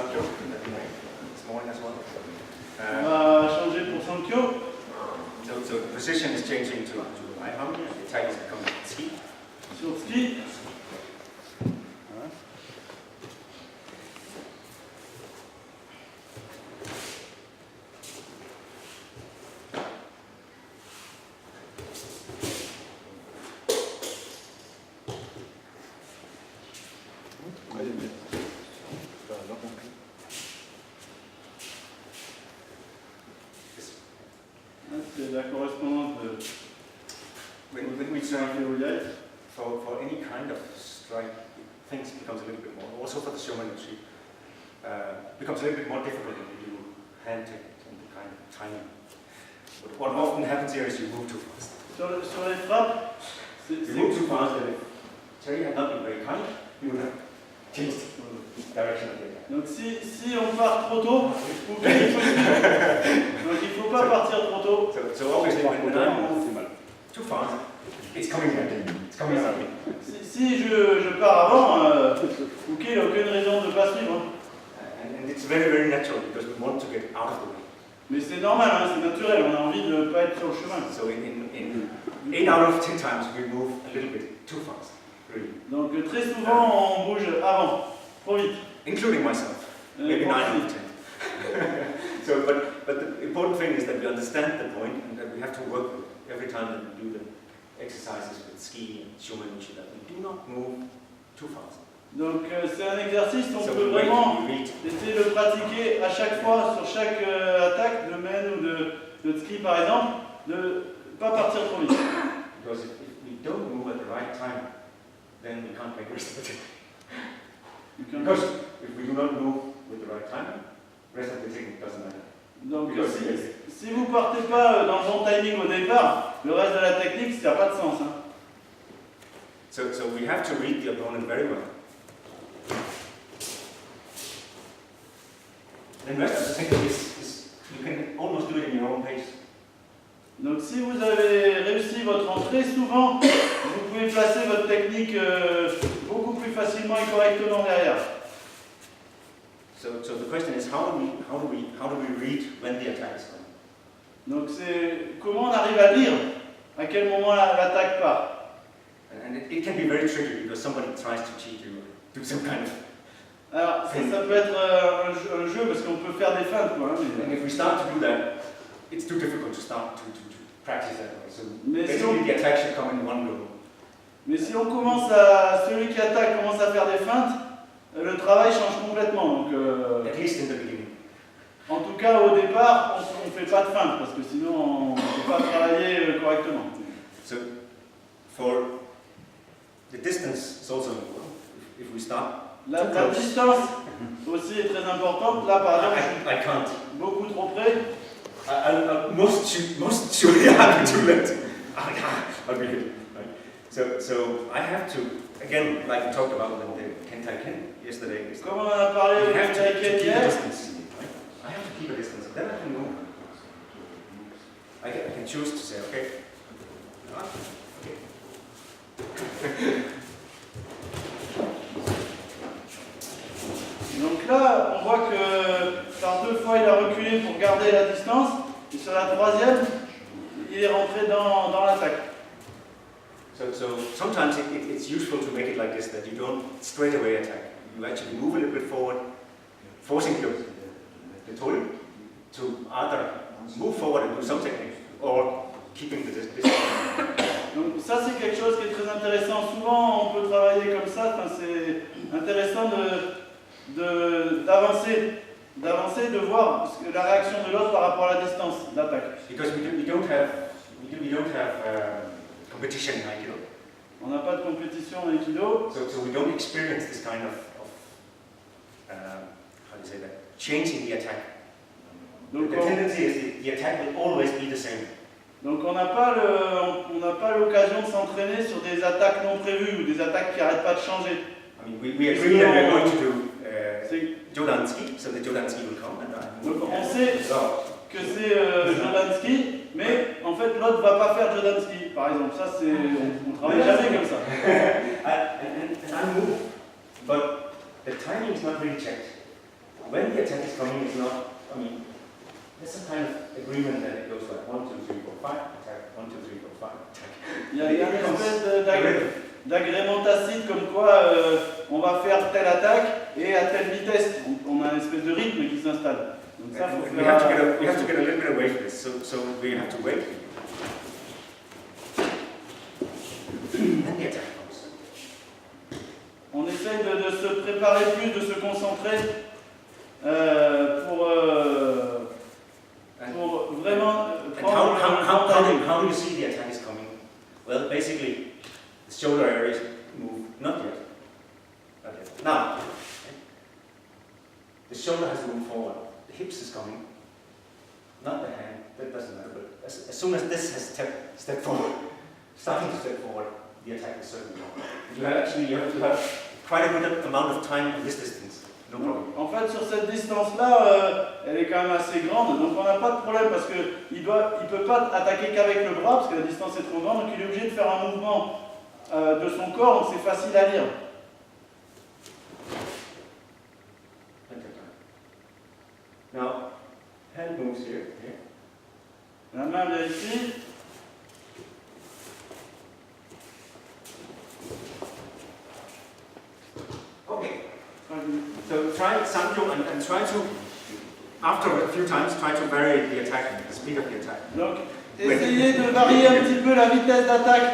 Sankyo this morning as well. On va changer pour Sankyo. So the position is changing to right arm. The attack is becoming ski. Sur ski. C'est la correspondante de When we try for any kind of strike, things becomes a little bit more. Also for the showmanship, becomes a little bit more difficult when you do hand techniques and the kind of timing. But what often happens here is you move too fast. Sur les frappes, You move too fast, and if Terry had not been very kind, you would have changed the direction of the attack. donc si on part trop tôt, donc il ne faut pas partir trop tôt. So obviously when I move too fast, it's coming at me. It's coming at me. Si je pars avant, Fouquet n'a aucune raison de ne pas suivre. And it's very, very natural because we want to get out of the way. Mais c'est normal, hein, c'est naturel, on a envie de ne pas être sur le chemin. So in 8 out of 10 times we move a little bit too fast, really. Donc très souvent on bouge avant, trop vite. Including myself, maybe 9 out of 10. So, but the important thing is that we understand the point and that we have to work with every time that we do the exercises with ski and Shumenchi, that we do not move too fast. Donc c'est un exercice qu'on So peut we wait vraiment till we reach. essayer de pratiquer à chaque fois, sur chaque attaque de men ou de ski par exemple, de ne pas partir trop vite. Because if we don't move at the right time, then we can't make the rest of the technique. Because if we do not move with the right time, the rest of the technique doesn't matter. Donc si vous ne partez pas dans le bon timing au départ, le reste de la technique, ça n'a pas de sens. Hein. So we have to read the opponent very well. Then the rest of the technique is you can almost do it in your own pace. Donc si vous avez réussi votre entrée, souvent vous pouvez placer votre technique beaucoup plus facilement et correctement derrière. So the question is how do we read when the attack is coming? Donc c'est comment on arrive à lire à quel moment l'attaque part. And it can be very tricky because somebody tries to cheat you, do some kind of. Alors ça peut être un jeu parce qu'on peut faire des feintes quoi. Hein, and if we start to do that, it's too difficult to start to practice that way. So mais basically the attack should come in one go. Mais si on commence celui qui attaque commence à faire des feintes, le travail change complètement. Donc, at least in the beginning. En tout cas, au départ, on ne fait pas de feinte parce que sinon on ne peut pas travailler correctement. So for the distance is also important. If we start. La distance aussi est très importante. Là, par exemple, I can't. Beaucoup trop près. Most shoot yeah, too late. I'll be hit. Right. So I have to, again, like we talked about with the Kentai Ken yesterday. Comme on en a parlé au Kentai Ken hier. I have to keep a distance, and then I can move. I can choose to say, okay. Donc là, on voit que par 2 fois il a reculé pour garder la distance, et sur la 3e, il est rentré dans l'attaque. So sometimes it's useful to make it like this, that you don't straight away attack. You actually move a little bit forward, forcing the tool to either move forward and do some technique, or keeping the distance. Donc ça c'est quelque chose qui est très intéressant. Souvent on peut travailler comme ça, c'est intéressant d'avancer, de voir la réaction de l'autre par rapport à la distance d'attaque. Because we don't have competition in Aikido. On n'a pas de compétition en Aikido. So we don't experience this kind of how do you say that, changing the attack. Donc the tendency is the attack will always be the same. Donc on n'a pas l'occasion de s'entraîner sur des attaques non prévues ou des attaques qui n'arrêtent pas de changer. I mean, we agree that we're going to do Jodanski, so the Jodanski will come and donc on sait que c'est Jodanski, mais en fait l'autre ne va pas faire Jodanski, par exemple. Ça c'est, on travaille jamais comme ça. and I move, but the timing is not really checked. when the attack is coming, it's not, I mean, there's some kind of agreement that it goes like 1, 2, 3, 4, 5, attack, 1, 2, 3, 4, 5, attack. Il y a une espèce d'agrément tacite comme quoi on va faire telle attaque et à telle vitesse. On a une espèce de rythme qui s'installe. Donc ça, faut we have to get a little bit away from this, so we have to wait. Then the attack comes. On essaye de se préparer plus, de se concentrer pour vraiment prendre how do you see the attack is coming? Well, basically, the shoulder areas move, not yet. Not yet. Now, the shoulder has to move forward. The hips is coming, not the hand, that doesn't matter, but as soon as this has stepped forward, starting to step forward, the attack is certainly on. You have to have quite a good amount of time in this distance, no problem. En fait, sur cette distance-là, elle est quand même assez grande, donc on n'a pas de problème parce qu'il ne peut pas attaquer qu'avec le bras, parce que la distance est trop grande, donc il est obligé de faire un mouvement de son corps, donc c'est facile à lire. Now, hand moves here. La main vient ici. Okay. So try Sancho and try to, after a few times, try to vary the attack, the speed of the attack. Donc, essayez de varier un petit peu la vitesse d'attaque